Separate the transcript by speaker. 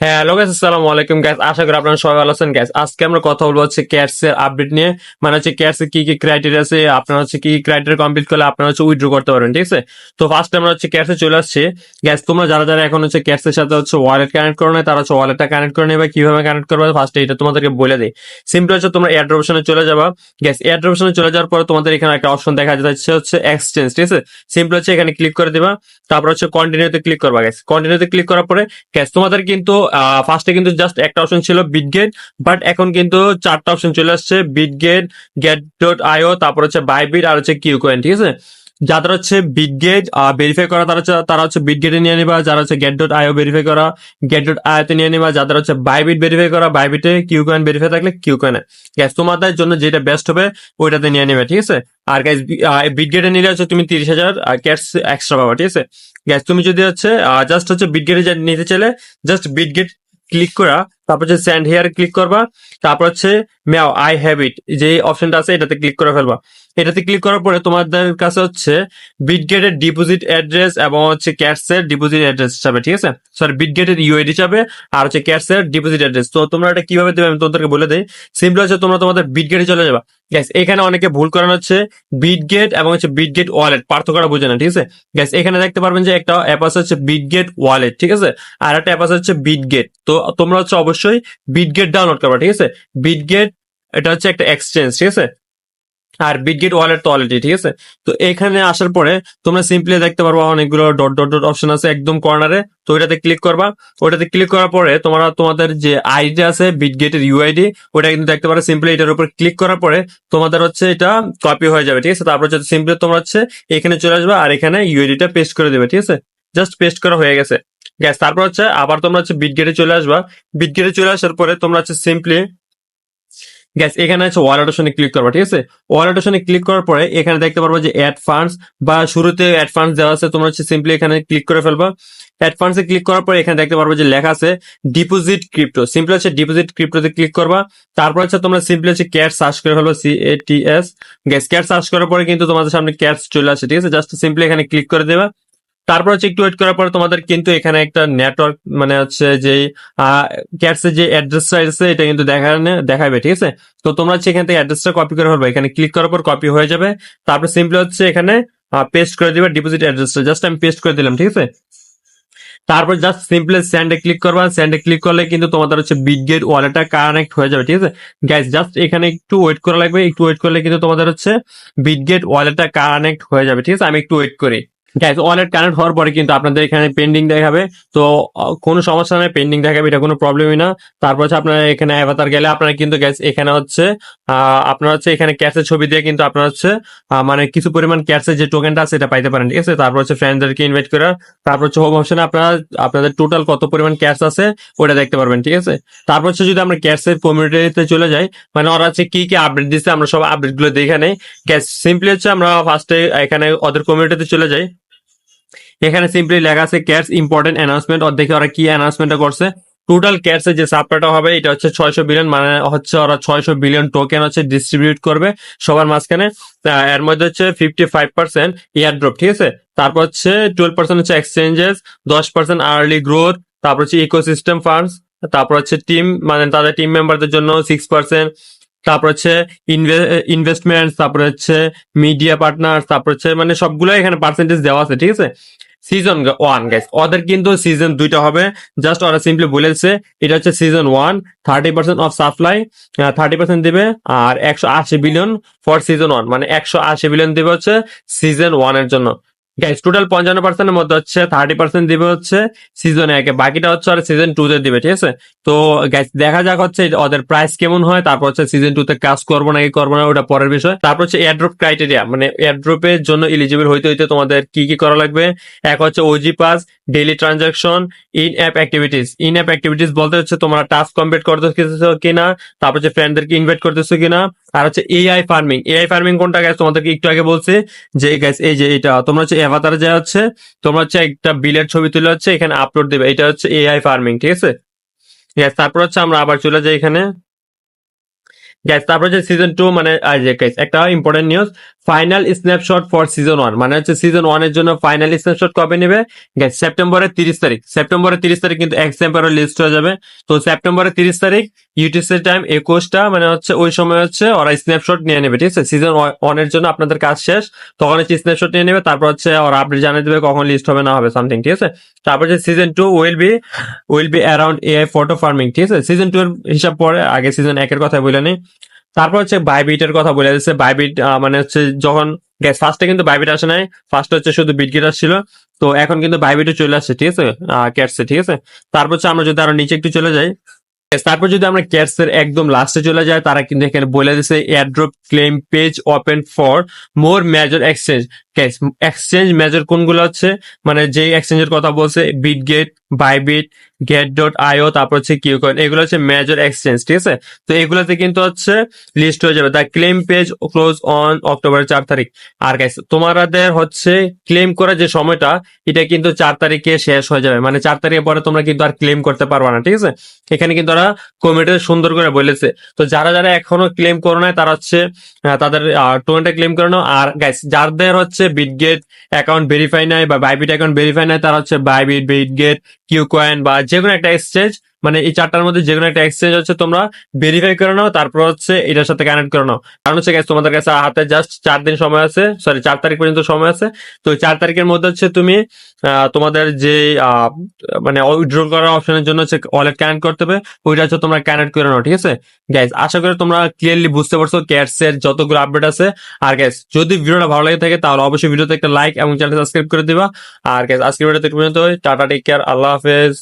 Speaker 1: হ্যাঁ, hello guys, আসসালামু আলাইকুম গাইস। আশা করি আপনারা সবাই ভালো আছেন গাইস। আজকে আমরা কথা বলবো হচ্ছে ক্যাটস এর আপডেট নিয়ে। মানে হচ্ছে ক্যাটস এর কি কি ক্রাইটেরিয়া আছে, আপনারা হচ্ছে কি ক্রাইটেরিয়া কমপ্লিট করলে আপনারা হচ্ছে উইথড্র করতে পারবেন, ঠিক আছে? তো ফার্স্ট আমরা হচ্ছে ক্যাটস এ চলে আসছি। গাইস, তোমরা যারা যারা এখন হচ্ছে ক্যাটস এর সাথে হচ্ছে ওয়ালেট কানেক্ট করো না, তারা হচ্ছে ওয়ালেটটা কানেক্ট করে নেবে। কিভাবে কানেক্ট করবে ফার্স্ট এটা তোমাদেরকে বলে দিই। সিম্পল হচ্ছে তোমরা এয়ারড্রপ অপশনে চলে যাবা। গাইস, এয়ারড্রপ অপশনে চলে যাওয়ার পরে তোমাদের এখানে একটা অপশন দেখা যাচ্ছে হচ্ছে এক্সচেঞ্জ, ঠিক আছে? সিম্পল হচ্ছে এখানে ক্লিক করে দিবা। তারপর হচ্ছে কন্টিনিউতে ক্লিক করবা গাইস। কন্টিনিউতে ক্লিক করার পরে গ্যাস তোমাদের কিন্তু ফার্স্টে কিন্তু জাস্ট একটা অপশন ছিল বিটগেট, বাট এখন কিন্তু চারটা অপশন চলে আসছে: বিটগেট, গেট ডট আইও, তারপর হচ্ছে বাইবিট আর হচ্ছে কিউ কয়েন, ঠিক আছে? যাদের হচ্ছে বিটগেট ভেরিফাই করা তারা হচ্ছে বিটগেটে নিয়ে নিবা। যারা হচ্ছে গেট ডট আইও ভেরিফাই করা গেট ডট আইওতে নিয়ে নিবা। যাদের হচ্ছে বাইবিট ভেরিফাই করা বাইবিটে, কিউ কয়েন ভেরিফাই থাকলে কিউ কয়েনে। গ্যাস তোমাদের জন্য যেটা বেস্ট হবে ওইটাতে নিয়ে নেবে, ঠিক আছে? আর গ্যাস বিটগেটে নিলে হচ্ছে তুমি 30,000 ক্যাশ এক্সট্রা পাবা, ঠিক আছে? গ্যাস তুমি যদি হচ্ছে জাস্ট হচ্ছে বিটগেটে নিতে চাইলে জাস্ট বিটগেট ক্লিক করা, তারপর হচ্ছে সেন্ড হেয়ার ক্লিক করবা। তারপর হচ্ছে মেও আই হ্যাভ ইট যে অপশনটা আছে এটাতে ক্লিক করে ফেলবা। এটাতে ক্লিক করার পরে তোমাদের কাছে হচ্ছে বিটগেটের ডিপোজিট অ্যাড্রেস এবং হচ্ছে ক্যাটসের ডিপোজিট অ্যাড্রেস যাবে, ঠিক আছে? সরি, বিটগেটের ইউআইডি যাবে আর হচ্ছে ক্যাটসের ডিপোজিট অ্যাড্রেস। তো তোমরা এটা কিভাবে দেবে আমি তোমাদেরকে বলে দেই। সিম্পল হচ্ছে তোমরা তোমাদের বিটগেটে চলে যাবা। গ্যাস এখানে অনেকে ভুল করানো হচ্ছে বিটগেট এবং হচ্ছে বিটগেট ওয়ালেট পার্থক্যটা বুঝে না, ঠিক আছে? গ্যাস এখানে দেখতে পারবেন যে একটা অ্যাপ আছে হচ্ছে বিটগেট ওয়ালেট, ঠিক আছে? আর একটা অ্যাপ আছে হচ্ছে বিটগেট। তো তোমরা হচ্ছে অবশ্যই বিটগেট ডাউনলোড করবা, ঠিক আছে? বিটগেট এটা হচ্ছে একটা এক্সচেঞ্জ, ঠিক আছে? আর বিটগেট ওয়ালেট তো অলরেডি, ঠিক আছে? তো এখানে আসার পরে তোমরা সিম্পলি দেখতে পারবা অনেকগুলো ডট ডট ডট অপশন আছে একদম কর্নারে। তো ওইটাতে ক্লিক করবা। ওটাতে ক্লিক করার পরে তোমরা তোমাদের যে আইডি আছে বিটগেটের ইউআইডি ওটা কিন্তু দেখতে পারো। সিম্পলি এটার উপর ক্লিক করার পরে তোমাদের হচ্ছে এটা কপি হয়ে যাবে, ঠিক আছে? তারপর হচ্ছে সিম্পলি তোমরা হচ্ছে এখানে চলে আসবে আর এখানে ইউআইডিটা পেস্ট করে দেবে, ঠিক আছে? জাস্ট পেস্ট করা হয়ে গেছে গ্যাস। তারপর হচ্ছে আবার তোমরা হচ্ছে বিটগেটে চলে আসবা। বিটগেটে চলে আসার পরে তোমরা হচ্ছে সিম্পলি গ্যাস এখানে হচ্ছে ওয়ালেট অপশনে ক্লিক করবা, ঠিক আছে? ওয়ালেট অপশনে ক্লিক করার পরে এখানে দেখতে পারবো যে অ্যাড ফান্ডস বা শুরুতে অ্যাড ফান্ডস দেওয়া আছে। তোমরা হচ্ছে সিম্পলি এখানে ক্লিক করে ফেলবা। অ্যাড ফান্ডসে ক্লিক করার পরে এখানে দেখতে পারবো যে লেখা আছে ডিপোজিট ক্রিপ্টো। সিম্পলি হচ্ছে ডিপোজিট ক্রিপ্টোতে ক্লিক করবা। তারপর হচ্ছে তোমরা সিম্পলি হচ্ছে ক্যাশ সার্চ করে ফেলবো, CATS। গ্যাস ক্যাশ সার্চ করার পরে কিন্তু তোমাদের সামনে ক্যাশ চলে আসে, ঠিক আছে? জাস্ট সিম্পলি এখানে ক্লিক করে দেবা। তারপর হচ্ছে একটু ওয়েট করার পর তোমাদের কিন্তু এখানে একটা নেটওয়ার্ক মানে হচ্ছে যে ক্যাটসের যে অ্যাড্রেসটা আছে এটা কিন্তু দেখাবে, ঠিক আছে? তো তোমরা হচ্ছে এখান থেকে অ্যাড্রেসটা কপি করে ফেলবে। এখানে ক্লিক করার পর কপি হয়ে যাবে। তারপর সিম্পলি হচ্ছে এখানে পেস্ট করে দিবে ডিপোজিট অ্যাড্রেসটা। জাস্ট আমি পেস্ট করে দিলাম, ঠিক আছে? তারপর জাস্ট সিম্পলি সেন্ডে ক্লিক করবা। সেন্ডে ক্লিক করলে কিন্তু তোমাদের হচ্ছে বিটগেট ওয়ালেটটা কানেক্ট হয়ে যাবে, ঠিক আছে? গাইস জাস্ট এখানে একটু ওয়েট করা লাগবে। একটু ওয়েট করলে কিন্তু তোমাদের হচ্ছে বিটগেট ওয়ালেটটা কানেক্ট হয়ে যাবে, ঠিক আছে? আমি একটু ওয়েট করি। গাইস ওয়ালেট কানেক্ট হওয়ার পরে কিন্তু আপনাদের এখানে পেন্ডিং দেখাবে। তো কোনো সমস্যা নেই, পেন্ডিং দেখাবে, এটা কোনো প্রবলেমই না। তারপর হচ্ছে আপনারা এখানে অ্যাভাতার গেলে আপনারা কিন্তু গ্যাস এখানে হচ্ছে আপনারা হচ্ছে এখানে ক্যাশের ছবি দিয়ে কিন্তু আপনারা হচ্ছে মানে কিছু পরিমাণ ক্যাশের যে টোকেনটা আছে এটা পাইতে পারেন, ঠিক আছে? তারপর হচ্ছে ফ্রেন্ডদেরকে ইনভাইট করা। তারপর হচ্ছে হোম অপশনে আপনারা আপনাদের টোটাল কত পরিমাণ ক্যাশ আছে ওটা দেখতে পারবেন, ঠিক আছে? তারপর হচ্ছে যদি আমরা ক্যাশের কমিউনিটিতে চলে যাই, মানে ওরা হচ্ছে কি কি আপডেট দিচ্ছে আমরা সব আপডেট গুলো দেখে নেই। গ্যাস সিম্পলি হচ্ছে আমরা ফার্স্টে এখানে ওদের কমিউনিটিতে চলে যাই। এখানে সিম্পলি লেখা আছে ক্যাটস ইম্পর্টেন্ট অ্যানাউন্সমেন্ট। ওর দেখে ওরা কি অ্যানাউন্সমেন্টটা করছে। টোটাল ক্যাটস এর যে সাপ্লাইটা হবে এটা হচ্ছে 600 বিলিয়ন, মানে হচ্ছে ওরা 600 বিলিয়ন টোকেন হচ্ছে ডিস্ট্রিবিউট করবে সবার মাঝখানে। এর মধ্যে হচ্ছে 55% এয়ার ড্রপ, ঠিক আছে? তারপর হচ্ছে 12% হচ্ছে এক্সচেঞ্জেস, 10% আর্লি গ্রোথ, তারপর হচ্ছে ইকোসিস্টেম ফান্ডস, তারপর হচ্ছে টিম মানে তাদের টিম মেম্বারদের জন্য 6%, তারপর হচ্ছে ইনভেস্টমেন্ট, তারপর হচ্ছে মিডিয়া পার্টনার, তারপর হচ্ছে মানে সবগুলো এখানে পার্সেন্টেজ দেওয়া আছে, ঠিক আছে? সিজন ওয়ান গাইস, ওদের কিন্তু সিজন দুইটা হবে। জাস্ট ওরা সিম্পলি বলেছে এটা হচ্ছে সিজন ওয়ান। 30% অফ সাপ্লাই 30% দিবে। আর 180 বিলিয়ন ফর সিজন ওয়ান, মানে 180 বিলিয়ন দিবে হচ্ছে সিজন ওয়ান এর জন্য। গাইস টোটাল 55%-এর মধ্যে হচ্ছে 30% দিবে হচ্ছে সিজন একে, বাকিটা হচ্ছে আর সিজন টু তে দিবে, ঠিক আছে? তো গাইস দেখা যাক হচ্ছে ওদের প্রাইস কেমন হয়। তারপর হচ্ছে সিজন টু তে কাজ করবো নাকি করবো না ওটা পরের বিষয়। তারপর হচ্ছে এয়ারড্রপ ক্রাইটেরিয়া, মানে এয়ারড্রপের জন্য এলিজিবল হইতে হইতে তোমাদের কি কি করা লাগবে। এক হচ্ছে OG pass, daily transaction, in app activities. In app activities বলতে হচ্ছে তোমরা টাস্ক কমপ্লিট করতেছো কিনা, তারপর হচ্ছে ফ্রেন্ডদেরকে ইনভাইট করতেছো কিনা। আর হচ্ছে এআই ফার্মিং। এআই ফার্মিং কোনটা গাইস তোমাদেরকে একটু আগে বলছি যে গাইস এই যে এটা তোমরা হচ্ছে অ্যাভাতারে যা হচ্ছে তোমরা হচ্ছে একটা বিলের ছবি তুলে হচ্ছে এখানে আপলোড দেবে, এটা হচ্ছে এআই ফার্মিং, ঠিক আছে? Yes, তারপর হচ্ছে আমরা আবার চলে যাই এখানে। গ্যাস তারপর যে সিজন টু মানে যে guys, একটা important news, final snapshot for season 1, মানে হচ্ছে সিজন 1 এর জন্য ফাইনাল স্ন্যাপশট কবে নেবে গাইস? সেপ্টেম্বরের 30 তারিখ। সেপ্টেম্বরের 30 তারিখ কিন্তু এক্সাম্পলের লিস্ট হয়ে যাবে। তো সেপ্টেম্বরের 30 তারিখ ইউটিসি টাইম 21টা, মানে হচ্ছে ওই সময় হচ্ছে ওরা স্ন্যাপশট নিয়ে নেবে, ঠিক আছে? সিজন 1 এর জন্য আপনাদের কাজ শেষ, তখন হচ্ছে স্ন্যাপশট নিয়ে নেবে, তারপর হচ্ছে ওরা আপডেট জানিয়ে দেবে কখন লিস্ট হবে না হবে সামথিং, ঠিক আছে? তারপর হচ্ছে season 2 will be around AI photo farming, ঠিক আছে? সিজন 2 এর হিসাব পরে, আগে সিজন 1 এর কথা বলে নেই। তারপর হচ্ছে বাইবিটের কথা বলে দিচ্ছে। বাইবিট মানে হচ্ছে যখন গ্যাস ফার্স্টে কিন্তু বাইবিট আসে নাই, ফার্স্টে হচ্ছে শুধু বিটগেট আসছিল। তো এখন কিন্তু বাইবিটও চলে আসছে, ঠিক আছে? ক্যাটসে, ঠিক আছে? তারপর হচ্ছে আমরা যদি আরো নিচে একটু চলে যাই, Yes, তারপর যদি আমরা ক্যাটস এর একদম লাস্টে চলে যাই, তারা কিন্তু এখানে বলে দিচ্ছে airdrop claim page open for more major exchange. Exchange major কোনগুলো হচ্ছে, মানে যে এক্সচেঞ্জের কথা বলছে, বিটগেট, বাইবিট, get.io, তারপর হচ্ছে কিউকয়েন, এগুলো হচ্ছে মেজর এক্সচেঞ্জ, ঠিক আছে? তো এগুলোতে কিন্তু হচ্ছে লিস্ট হয়ে যাবে। The claim page close on অক্টোবরের 4 তারিখ। আর গাইস তোমাদের হচ্ছে ক্লেম করার যে সময়টা, এটা কিন্তু 4 তারিখে শেষ হয়ে যাবে, মানে 4 তারিখের পরে তোমরা কিন্তু আর ক্লেম করতে পারবে না, ঠিক আছে? এখানে কিন্তু ওরা কমিটিতে সুন্দর করে বলেছে। তো যারা যারা এখনো ক্লেম করো নাই, তারা হচ্ছে তাদের টোকেনটা ক্লেম করে নাও। আর গাইস যাদের হচ্ছে বিটগেট অ্যাকাউন্ট ভেরিফাই নাই বা বাইবিট অ্যাকাউন্ট ভেরিফাই নাই, তারা হচ্ছে বাইবিট, বিটগেট, কিউকয়েন বা যে কোনো একটা এক্সচেঞ্জ, মানে এই 4টার মধ্যে যে কোনো একটা এক্সচেঞ্জ হচ্ছে তোমরা ভেরিফাই করে নাও, তারপর হচ্ছে এটার সাথে কানেক্ট করে নাও। কারণ হচ্ছে guys, তোমাদের কাছে হাতে জাস্ট 4 দিন সময় আছে, সরি 4 তারিখ পর্যন্ত সময় আছে। তো ওই 4 তারিখের মধ্যে হচ্ছে তুমি তোমাদের যে আহ, মানে উইথড্র করার অপশনের জন্য হচ্ছে ওয়ালেট কানেক্ট করতে হবে, ওইটা হচ্ছে তোমরা কানেক্ট করে নাও, ঠিক আছে? গাইজ আশা করি তোমরা ক্লিয়ারলি বুঝতে পারছো ক্যাটস এর যতগুলো আপডেট আছে। আর গাইজ যদি ভিডিওটা ভালো লাগে থাকে, তাহলে অবশ্যই ভিডিওতে একটা লাইক এবং চ্যানেল সাবস্ক্রাইব করে দিবা। আর গাইজ আজকের ভিডিওতে এই পর্যন্ত, টাটা, টেক কেয়ার, আল্লাহ হাফেজ।